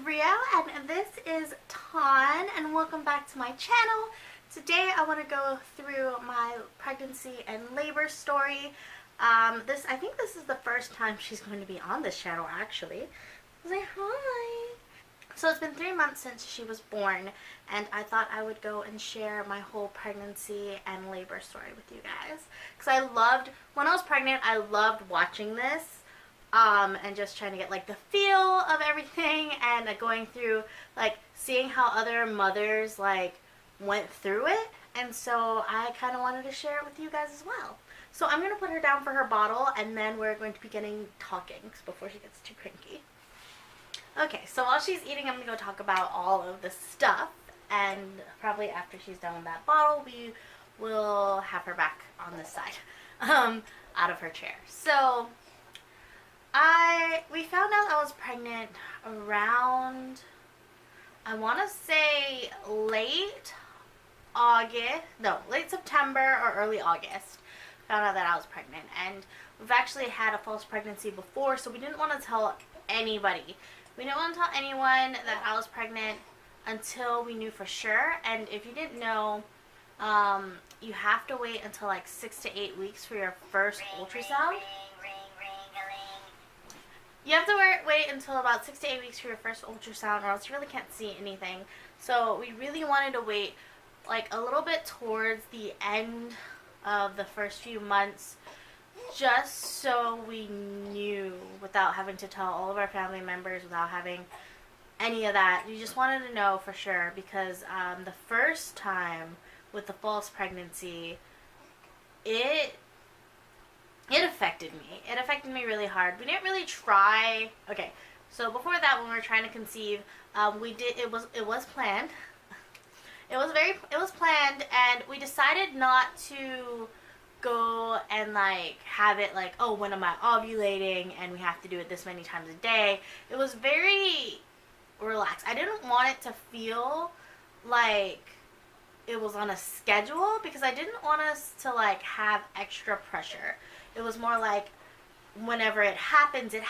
Brielle and this is Ton and welcome back to my channel. Today I want to go through my pregnancy and labor story. I think this is the first time she's going to be on this channel actually. Say hi. So it's been 3 months since she was born and I thought I would go and share my whole pregnancy and labor story with you guys. Because when I was pregnant, I loved watching this. And just trying to get like the feel of everything and going through like seeing how other mothers like went through it, and so I kind of wanted to share it with you guys as well. So I'm gonna put her down for her bottle and then we're going to be getting talking before she gets too cranky. Okay, so while she's eating, I'm gonna go talk about all of the stuff, and probably after she's done with that bottle we will have her back on this side out of her chair. So we found out I was pregnant around, I want to say late September or early August. Found out that I was pregnant, and we've actually had a false pregnancy before, so we didn't want to tell anybody. We didn't want to tell anyone that I was pregnant until we knew for sure. And if you didn't know, you have to wait until like 6 to 8 weeks for your first ultrasound. You have to wait until about 6 to 8 weeks for your first ultrasound, or else you really can't see anything. So we really wanted to wait like a little bit towards the end of the first few months, just so we knew without having to tell all of our family members, without having any of that. We just wanted to know for sure, because the first time with the false pregnancy, it affected me. It affected me really hard. We didn't really try. Okay, so before that, when we were trying to conceive, it was planned. It was planned, and we decided not to go and like have it like, oh, when am I ovulating and we have to do it this many times a day. It was very relaxed. I didn't want it to feel like it was on a schedule, because I didn't want us to like have extra pressure. It was more like whenever it happens, and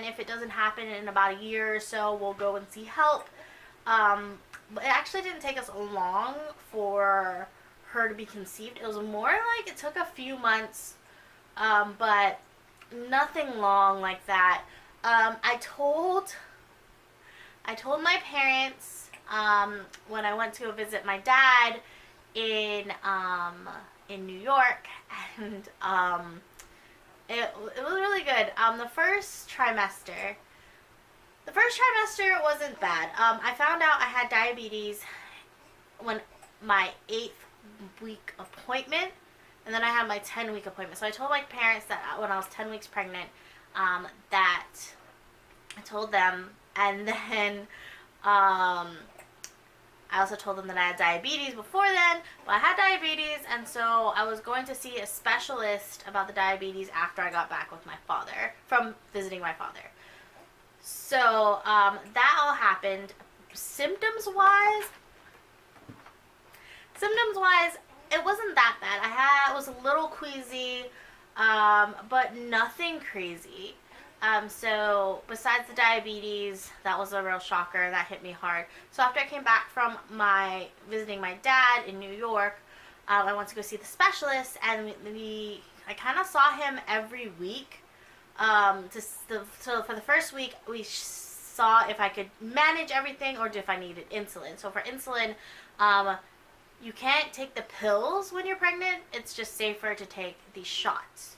if it doesn't happen in about a year or so, we'll go and see help. But it actually didn't take us long for her to be conceived. It was more like it took a few months, but nothing long like that. I told my parents when I went to go visit my dad in New York, and it was really good. The first trimester wasn't bad. I found out I had diabetes when my 8th week appointment, and then I had my 10-week appointment. So I told my parents that when I was 10 weeks pregnant, that I told them, and then I also told them that I had diabetes before then, but I had diabetes, and so I was going to see a specialist about the diabetes after I got back with my father, from visiting my father. So that all happened. Symptoms-wise, it wasn't that bad. I was a little queasy, but nothing crazy. So besides the diabetes, that was a real shocker. That hit me hard. So after I came back from visiting my dad in New York, I went to go see the specialist, and I kind of saw him every week. So for the first week, we saw if I could manage everything or if I needed insulin. So for insulin, you can't take the pills when you're pregnant. It's just safer to take these shots.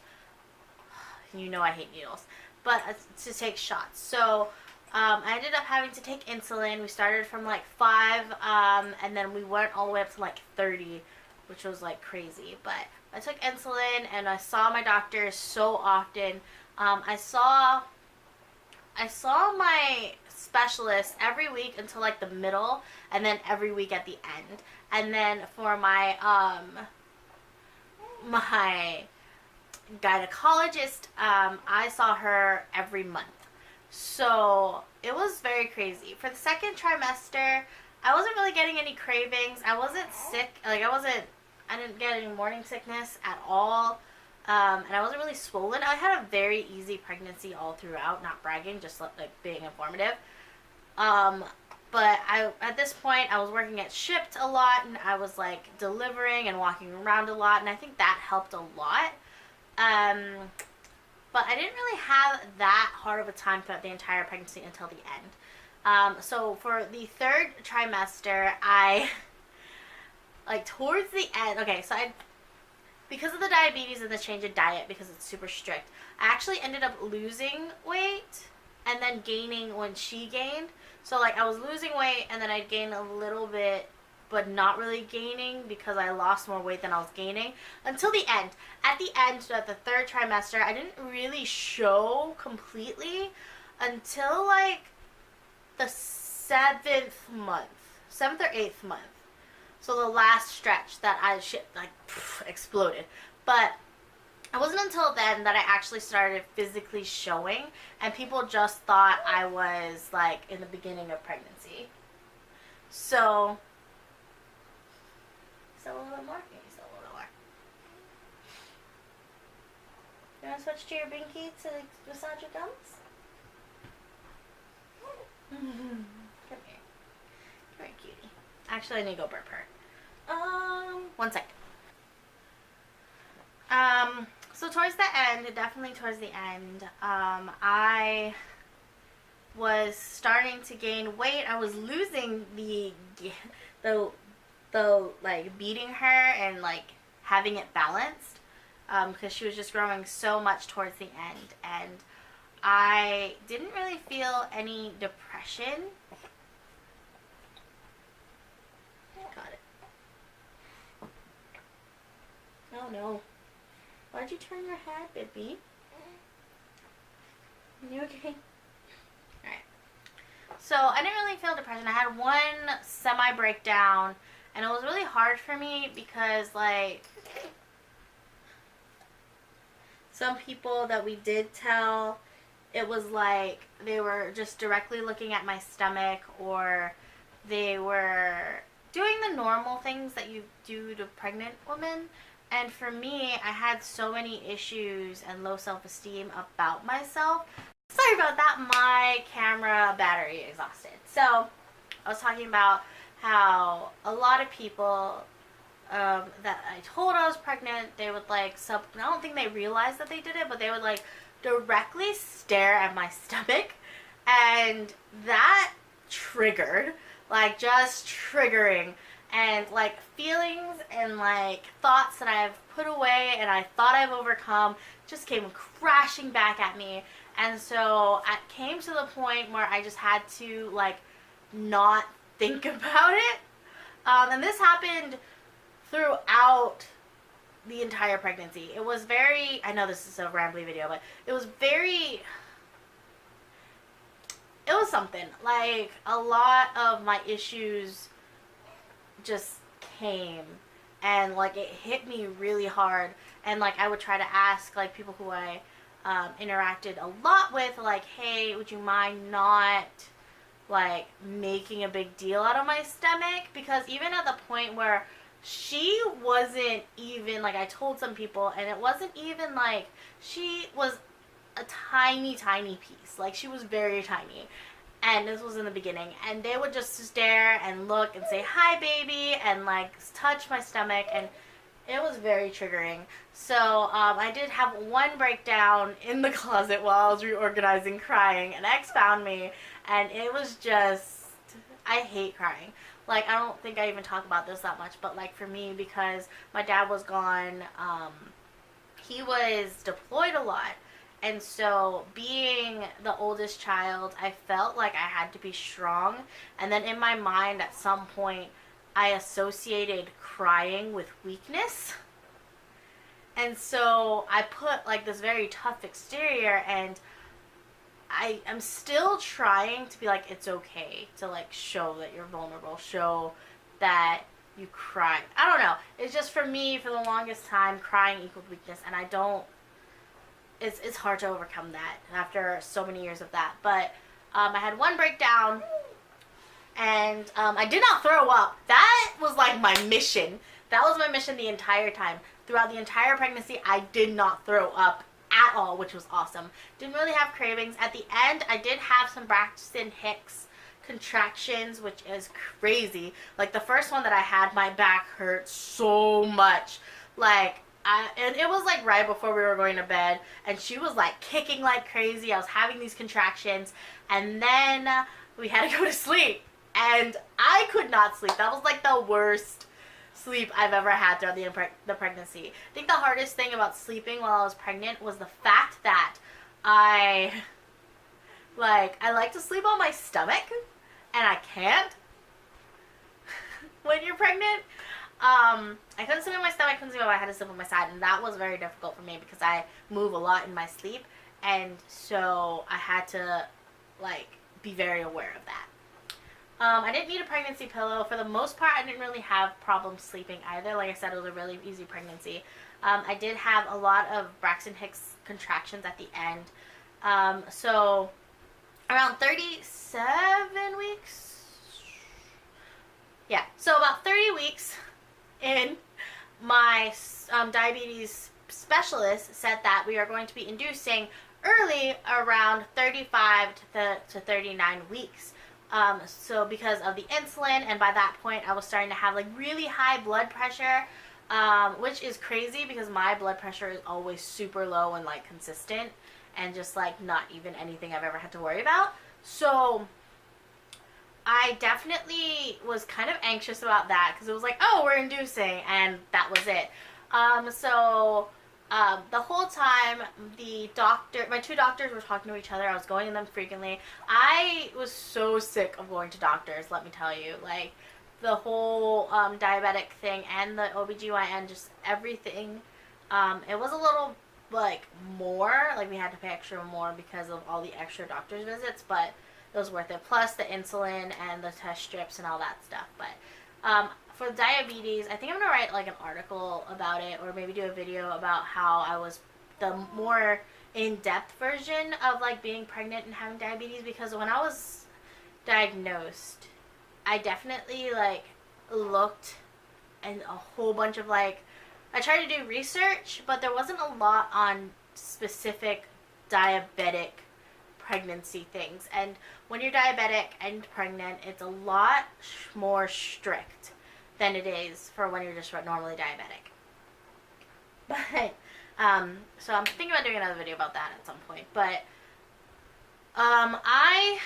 You know I hate needles. But to take shots. So I ended up having to take insulin. We started from like 5, and then we went all the way up to like 30, which was like crazy. But I took insulin, and I saw my doctor so often. I saw my specialist every week until like the middle, and then every week at the end. And then for my gynecologist, I saw her every month. So it was very crazy. For the second trimester, I wasn't really getting any cravings. I wasn't sick. Like I didn't get any morning sickness at all. And I wasn't really swollen. I had a very easy pregnancy all throughout. Not bragging, just like being informative. Um, but at this point, I was working at Shipt a lot, and I was like delivering and walking around a lot, and I think that helped a lot. Um, but I didn't really have that hard of a time throughout the entire pregnancy until the end. So for the third trimester, I like towards the end. Okay, so I because of the diabetes and the change in diet, because it's super strict, I actually ended up losing weight and then gaining when she gained. So like I was losing weight and then I'd gain a little bit but not really gaining because I lost more weight than I was gaining until the end. At the end, at the third trimester, I didn't really show completely until like the seventh or eighth month. So the last stretch that I exploded. But it wasn't until then that I actually started physically showing, and people just thought I was like in the beginning of pregnancy. So, a little bit more. Maybe still a little more. You want to switch to your binky to massage your gums? Come here. Come here, cutie. Actually, I need to go burp her. One sec. So towards the end, definitely towards the end, I was starting to gain weight. I was losing the like beating her and like having it balanced, because she was just growing so much towards the end, and I didn't really feel any depression. Got it. Oh no. Why'd you turn your head, baby? You okay? Alright. So I didn't really feel depression. I had one semi-breakdown, and it was really hard for me because, like, some people that we did tell, it was like they were just directly looking at my stomach, or they were doing the normal things that you do to pregnant women. And for me, I had so many issues and low self-esteem about myself. Sorry about that, my camera battery exhausted. So I was talking about how a lot of people that I told I was pregnant, they would like I don't think they realized that they did it, but they would like directly stare at my stomach, and that triggered, like just triggering, and like feelings and like thoughts that I've put away and I thought I've overcome just came crashing back at me. And so I came to the point where I just had to like not think about it. And this happened throughout the entire pregnancy. It was very, I know this is a rambly video, but it was something. Like a lot of my issues just came, and like it hit me really hard, and like I would try to ask like people who I interacted a lot with, like, hey, would you mind not like making a big deal out of my stomach? Because even at the point where she wasn't even like, I told some people, and it wasn't even like, she was a tiny piece, like she was very tiny. And this was in the beginning, and they would just stare and look and say, hi, baby, and like touch my stomach, and it was very triggering. So I did have one breakdown in the closet while I was reorganizing, crying, and X found me, and it was just, I hate crying. Like, I don't think I even talk about this that much, but like for me, because my dad was gone, he was deployed a lot. And so being the oldest child, I felt like I had to be strong. And then in my mind, at some point, I associated crying with weakness. And so I put like this very tough exterior, and I'm still trying to be like, it's okay to like show that you're vulnerable, show that you cry. I don't know. It's just, for me, for the longest time, crying equaled weakness, and I don't, it's hard to overcome that after so many years of that. But I had one breakdown, and I did not throw up. That was like my mission. That was my mission the entire time. Throughout the entire pregnancy, I did not throw up at all, which was awesome. Didn't really have cravings. At the end, I did have some Braxton Hicks contractions, which is crazy. Like the first one that I had, my back hurt so much. Like and it was like right before we were going to bed, and she was like kicking like crazy. I was having these contractions, and then we had to go to sleep, and I could not sleep. That was like the worst sleep I've ever had throughout the pregnancy. I think the hardest thing about sleeping while I was pregnant was the fact that I like to sleep on my stomach, and I can't when you're pregnant. I couldn't sleep on my stomach, I couldn't sleep on my, I had to sleep on my side, and that was very difficult for me because I move a lot in my sleep, and so I had to like be very aware of that. I didn't need a pregnancy pillow. For the most part, I didn't really have problems sleeping either. Like I said, it was a really easy pregnancy. I did have a lot of Braxton Hicks contractions at the end. So around 37 weeks. Yeah, so about 30 weeks in, my diabetes specialist said that we are going to be inducing early around 35 to 39 weeks. So because of the insulin, and by that point I was starting to have like really high blood pressure, which is crazy because my blood pressure is always super low and like consistent, and just like not even anything I've ever had to worry about. So I definitely was kind of anxious about that because it was like, oh, we're inducing, and that was it. The whole time, my two doctors were talking to each other. I was going to them frequently. I was so sick of going to doctors, let me tell you. Like, the whole diabetic thing and the OBGYN, just everything. It was a little, like, more. Like, we had to pay extra more because of all the extra doctor's visits, but it was worth it. Plus the insulin and the test strips and all that stuff. But for diabetes, I think I'm going to write like an article about it, or maybe do a video about how I was the more in-depth version of like being pregnant and having diabetes, because when I was diagnosed, I definitely like looked and a whole bunch of like, I tried to do research, but there wasn't a lot on specific diabetic pregnancy things. And when you're diabetic and pregnant, it's a lot more strict than it is for when you're just normally diabetic. But so I'm thinking about doing another video about that at some point. But I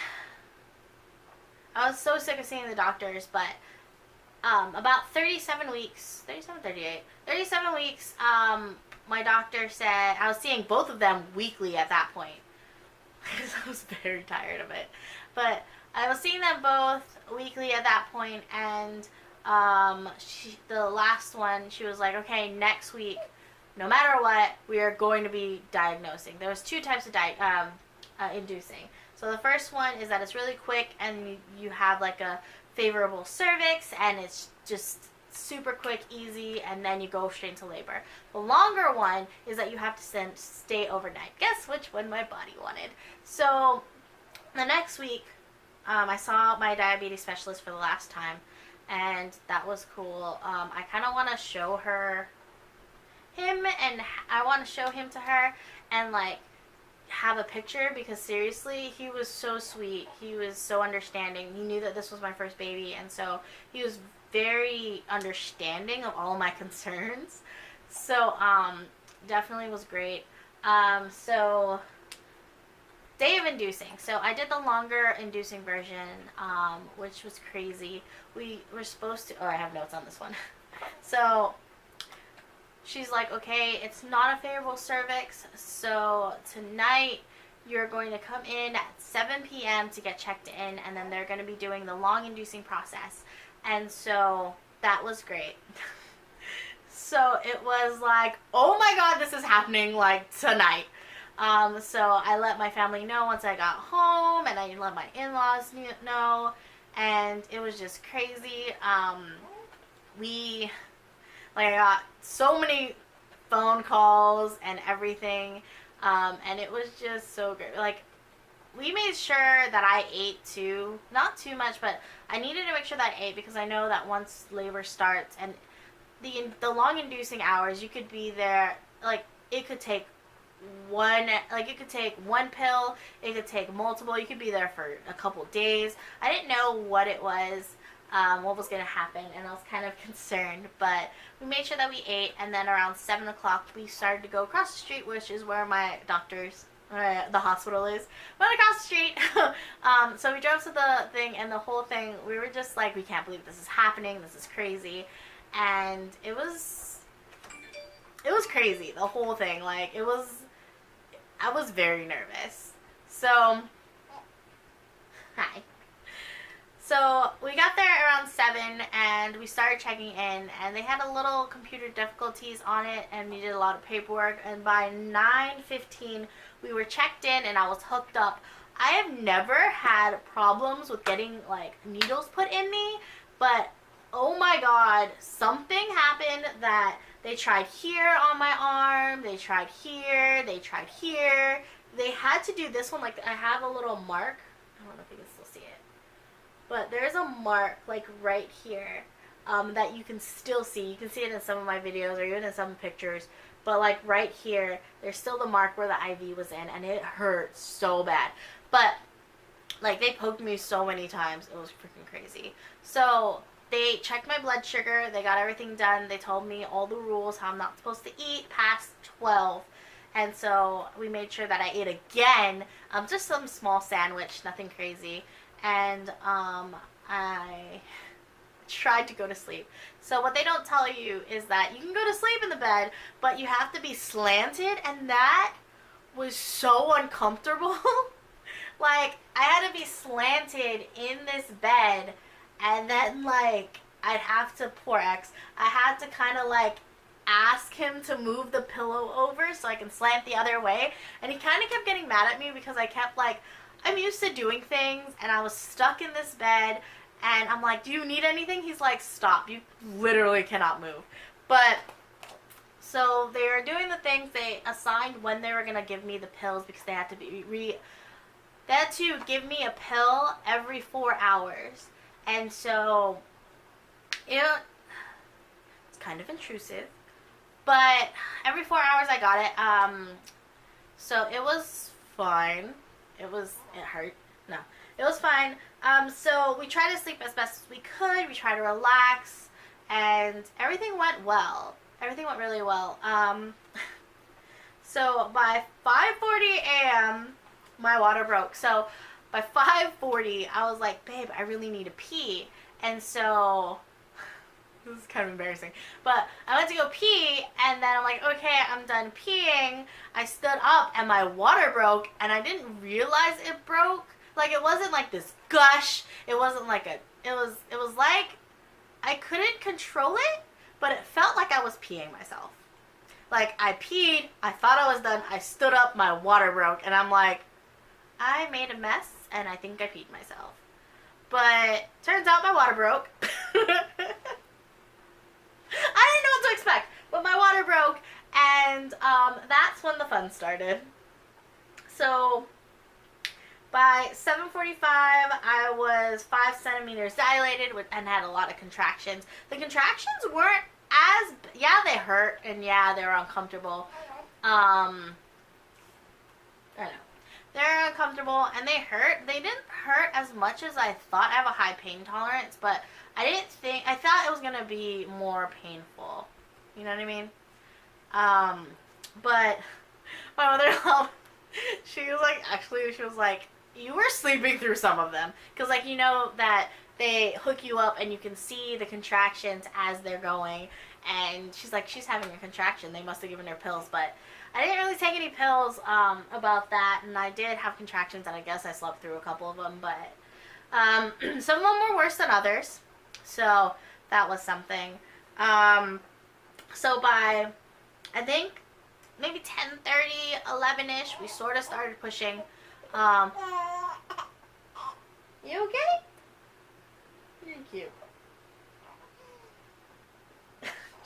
was so sick of seeing the doctors, but about 37 weeks, 37 weeks, my doctor said, I was seeing both of them weekly at that point, because I was very tired of it. But I was seeing them both weekly at that point, and the last one, she was like, okay, next week, no matter what, we are going to be diagnosing. There was two types of inducing. So the first one is that it's really quick, and you have like a favorable cervix, and it's just super quick, easy, and then you go straight into labor. The longer one is that you have to stay overnight. Guess which one my body wanted. So the next week, I saw my diabetes specialist for the last time, and that was cool. I kind of want to show him, and I want to show him to her, and like have a picture, because seriously, he was so sweet. He was so understanding. He knew that this was my first baby, and so he was very understanding of all my concerns. So definitely was great. So day of inducing. So I did the longer inducing version, which was crazy. We were supposed to, I have notes on this one. So she's like, okay, it's not a favorable cervix, so tonight you're going to come in at 7 p.m. to get checked in, and then they're going to be doing the long inducing process. And so that was great. So it was like, oh my god, this is happening like tonight. So I let my family know once I got home, and I let my in-laws know, and it was just crazy. I got so many phone calls and everything, and it was just so great. Like, we made sure that I ate too. Not too much, but I needed to make sure that I ate, because I know that once labor starts and the long inducing hours, you could be there, like, it could take one, like, you could take one pill, it could take multiple, you could be there for a couple days. I didn't know what it was, what was going to happen, and I was kind of concerned, but we made sure that we ate, and then around 7 o'clock we started to go across the street, which is where my doctor's, the hospital is. Went across the street. So we drove to the thing, and the whole thing, we were just like, we can't believe this is happening, this is crazy. And it was crazy, the whole thing. Like, I was very nervous. So, hi. So we got there around 7, and we started checking in, and they had a little computer difficulties on it, and we did a lot of paperwork, and by 9:15 we were checked in, and I was hooked up. I have never had problems with getting, like, needles put in me, but oh my god, something happened that they tried here on my arm, they tried here, they tried here. They had to do this one, like, I have a little mark. I don't know if you can still see it. But there's a mark, like, right here, that you can still see. You can see it in some of my videos or even in some pictures. But, like, right here, there's still the mark where the IV was in, and it hurt so bad. But, like, they poked me so many times. It was freaking crazy. So they checked my blood sugar. They got everything done. They told me all the rules, how I'm not supposed to eat past 12. And so we made sure that I ate again. Just some small sandwich, nothing crazy. And I tried to go to sleep. So what they don't tell you is that you can go to sleep in the bed, but you have to be slanted, and that was so uncomfortable. Like, I had to be slanted in this bed, and then, like, I'd have to, poor X, I had to kind of, like, ask him to move the pillow over so I can slant the other way, and he kind of kept getting mad at me because I kept, like, I'm used to doing things, and I was stuck in this bed, and I'm like, do you need anything? He's like, stop, you literally cannot move. But, so they were doing the things. They assigned when they were going to give me the pills, because they had to be they had to give me a pill every 4 hours. And so, it's kind of intrusive, but every 4 hours I got it. So it was fine. It hurt. No, it was fine. So we tried to sleep as best as we could. We tried to relax, and everything went well. Everything went really well. So by 5:40 a.m., my water broke. So by 5:40, I was like, babe, I really need to pee. And so, this is kind of embarrassing, but I went to go pee, and then I'm like, okay, I'm done peeing. I stood up, and my water broke, and I didn't realize it broke. Like, it wasn't like this gush. It wasn't like it was like I couldn't control it, but it felt like I was peeing myself. Like, I peed, I thought I was done, I stood up, my water broke, and I'm like, I made a mess, and I think I peed myself. But turns out my water broke. I didn't know what to expect, but my water broke, and that's when the fun started. So by 7:45, I was 5 centimeters dilated and had a lot of contractions. The contractions weren't as, yeah, they hurt, and yeah, they were uncomfortable. I know. They're uncomfortable, and they hurt. They didn't hurt as much as I thought. I have a high pain tolerance, but I thought it was going to be more painful. You know what I mean? But my mother-in-law, she was like, you were sleeping through some of them. Because, like, you know that they hook you up and you can see the contractions as they're going. And she's like, she's having a contraction. They must have given her pills. But I didn't really take any pills about that. And I did have contractions, and I guess I slept through a couple of them. But some of them were worse than others. So that was something. So by, I think, maybe 10:30, 11-ish, we sort of started pushing. You okay? You're cute.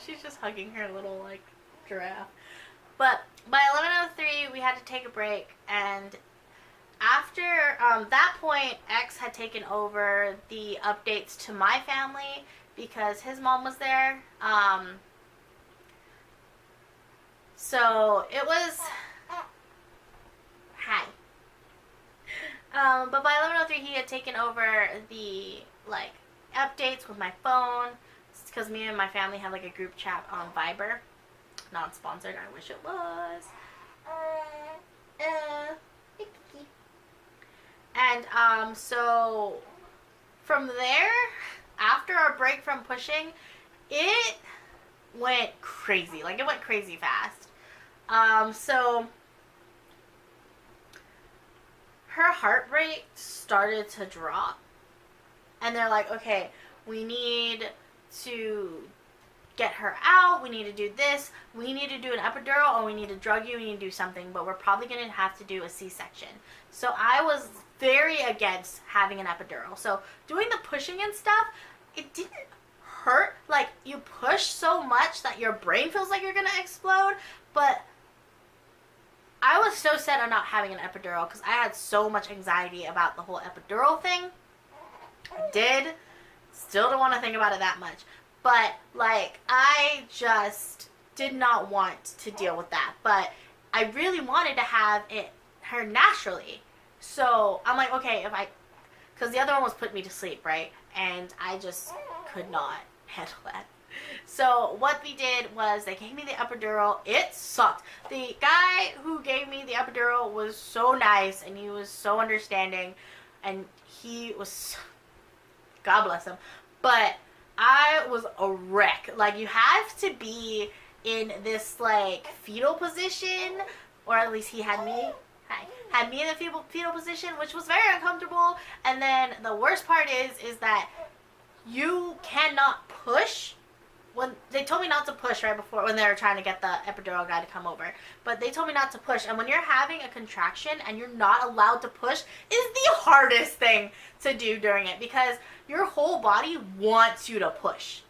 She's just hugging her little, like, giraffe. But by 11:03, we had to take a break, and after that point, X had taken over the updates to my family because his mom was there. So it was Hi. But by 11:03, he had taken over the like updates with my phone. It's because me and my family have like a group chat on Viber. Not sponsored. I wish it was. And so from there, after our break from pushing, it went crazy. Like, it went crazy fast. So her heart rate started to drop. And they're like, okay, we need to get her out. We need to do this. We need to do an epidural, or we need to drug you. We need to do something. But we're probably going to have to do a C-section. So I was very against having an epidural. So doing the pushing and stuff, it didn't hurt. Like, you push so much that your brain feels like you're going to explode. But I was so set on not having an epidural because I had so much anxiety about the whole epidural thing. I did. Still don't want to think about it that much. But, like, I just did not want to deal with that. But I really wanted to have her naturally. So I'm like, okay, because the other one was putting me to sleep, right? And I just could not handle that. So what we did was they gave me the epidural. It sucked. The guy who gave me the epidural was so nice, and he was so understanding, and he was, God bless him. But I was a wreck. Like, you have to be in this, like, fetal position, or at least he had me. Had me in the fetal position, which was very uncomfortable. And then the worst part is that you cannot push. When they told me not to push right before, when they were trying to get the epidural guy to come over, but they told me not to push. And when you're having a contraction and you're not allowed to push, is the hardest thing to do during it, because your whole body wants you to push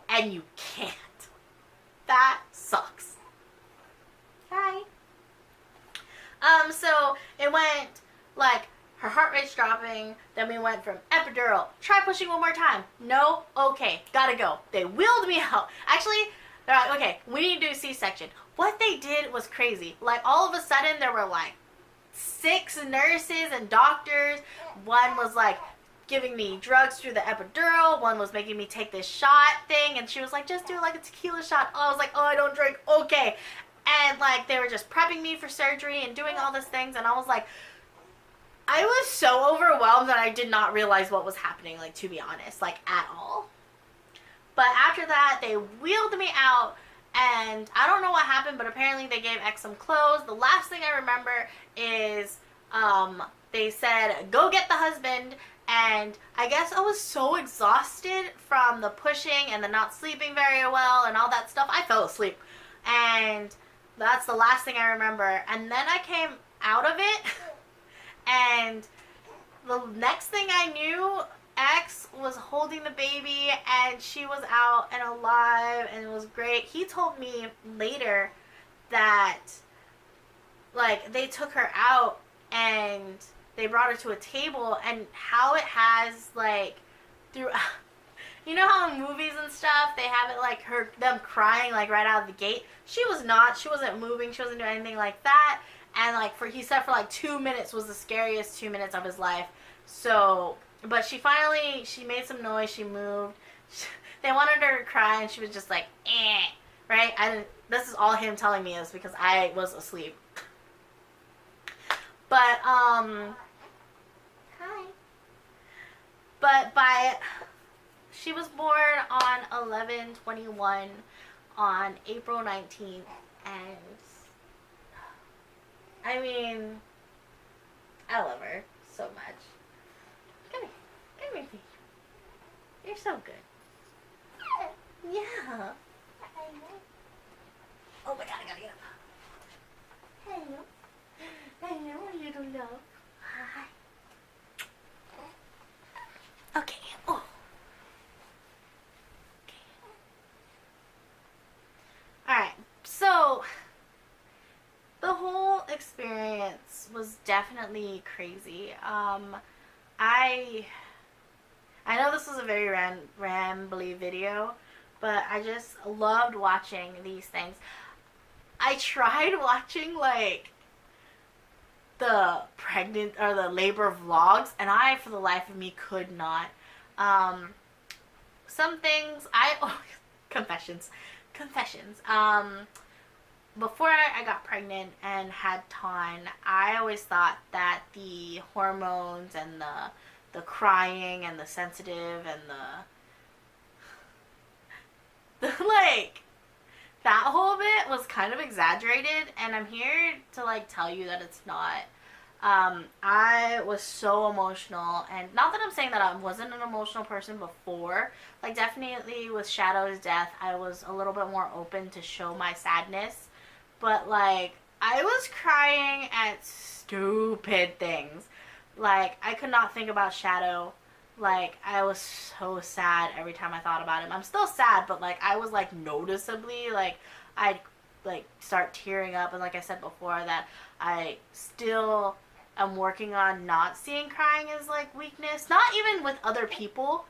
and you can't. That sucks. Hi. So it went like her heart rate's dropping. Then we went from epidural. Try pushing one more time. No? Okay. Gotta go. They wheeled me out. Actually, they're like, okay, we need to do a C-section. What they did was crazy. Like, all of a sudden, there were like 6 nurses and doctors. One was like giving me drugs through the epidural. One was making me take this shot thing. And she was like, just do like a tequila shot. Oh, I was like, oh, I don't drink. Okay. And, like, they were just prepping me for surgery and doing all these things. And I was like, I was so overwhelmed that I did not realize what was happening, like, to be honest, like, at all. But after that, they wheeled me out. And I don't know what happened, but apparently they gave X some clothes. The last thing I remember is they said, go get the husband. And I guess I was so exhausted from the pushing and the not sleeping very well and all that stuff. I fell asleep. And that's the last thing I remember. And then I came out of it, and the next thing I knew, X was holding the baby, and she was out and alive, and it was great. He told me later that, like, they took her out, and they brought her to a table, and how it has, like, through... You know how in movies and stuff, they have it like them crying like right out of the gate? She was not. She wasn't moving. She wasn't doing anything like that. And like he said for like 2 minutes was the scariest 2 minutes of his life. So, but she made some noise. She moved. They wanted her to cry, and she was just like, eh. Right? This is all him telling me is because I was asleep. But, hi. But she was born on 11/21 on April 19th, and I mean, I love her so much. Come here, you're so good. Yeah. Oh my God, I gotta get up. Hello, little love. Hi. Okay. Oh. Alright, so the whole experience was definitely crazy. I know this was a very rambly video, but I just loved watching these things. I tried watching, like, the pregnant or the labor vlogs, and I, for the life of me, could not. Some things confessions. Before I got pregnant and had Ton, I always thought that the hormones and the crying and the sensitive and the like that whole bit was kind of exaggerated, and I'm here to like tell you that it's not. I was so emotional, and not that I'm saying that I wasn't an emotional person before. Like, definitely with Shadow's death, I was a little bit more open to show my sadness, but like I was crying at stupid things. Like, I could not think about Shadow. Like, I was so sad every time I thought about him. I'm still sad, but like I was like noticeably like I'd like start tearing up, and like I said before, that I still am working on not seeing crying as like weakness. Not even with other people.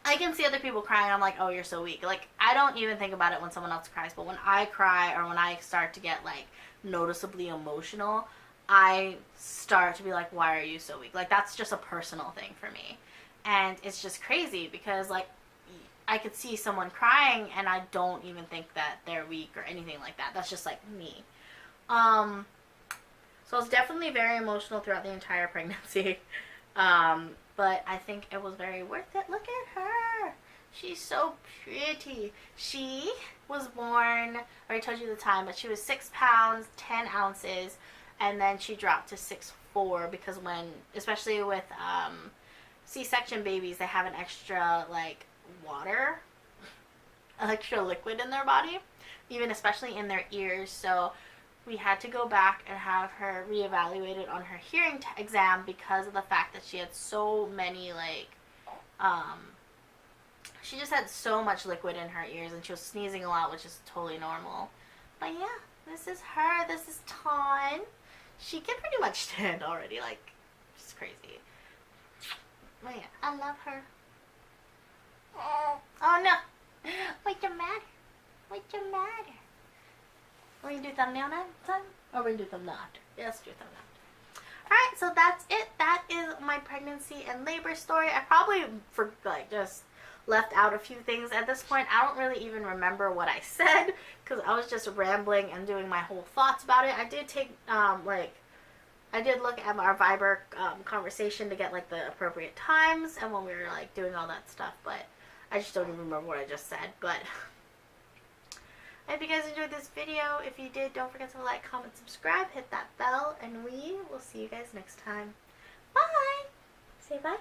I can see other people crying, I'm like, oh, you're so weak. Like, I don't even think about it when someone else cries, but when I cry or when I start to get like noticeably emotional, I start to be like, why are you so weak? Like, that's just a personal thing for me. And it's just crazy because like I could see someone crying and I don't even think that they're weak or anything like that. That's just like me. So I was definitely very emotional throughout the entire pregnancy. But I think it was very worth it. Look at her. She's so pretty. She was born, I already told you the time, but she was 6 pounds, 10 ounces, and then she dropped to 6'4", because when, especially with C-section babies, they have an extra, like, water, extra liquid in their body, even especially in their ears, so we had to go back and have her reevaluated on her hearing exam because of the fact that she had so many, like, she just had so much liquid in her ears, and she was sneezing a lot, which is totally normal. But yeah, this is her. This is Ton. She can pretty much stand already, like, it's crazy. But yeah, I love her. Oh no! What's the matter? What's the matter? Are we gonna do thumbnail now, son? Or are we gonna do thumbnail after? Yeah, let's do thumbnail after. Alright, so that's it. That is my pregnancy and labor story. I probably just left out a few things at this point. I don't really even remember what I said because I was just rambling and doing my whole thoughts about it. I did take I did look at our Viber conversation to get like the appropriate times and when we were like doing all that stuff, but I just don't even remember what I just said. But I hope you guys enjoyed this video. If you did, don't forget to like, comment, subscribe, hit that bell, and we will see you guys next time. Bye! Say bye.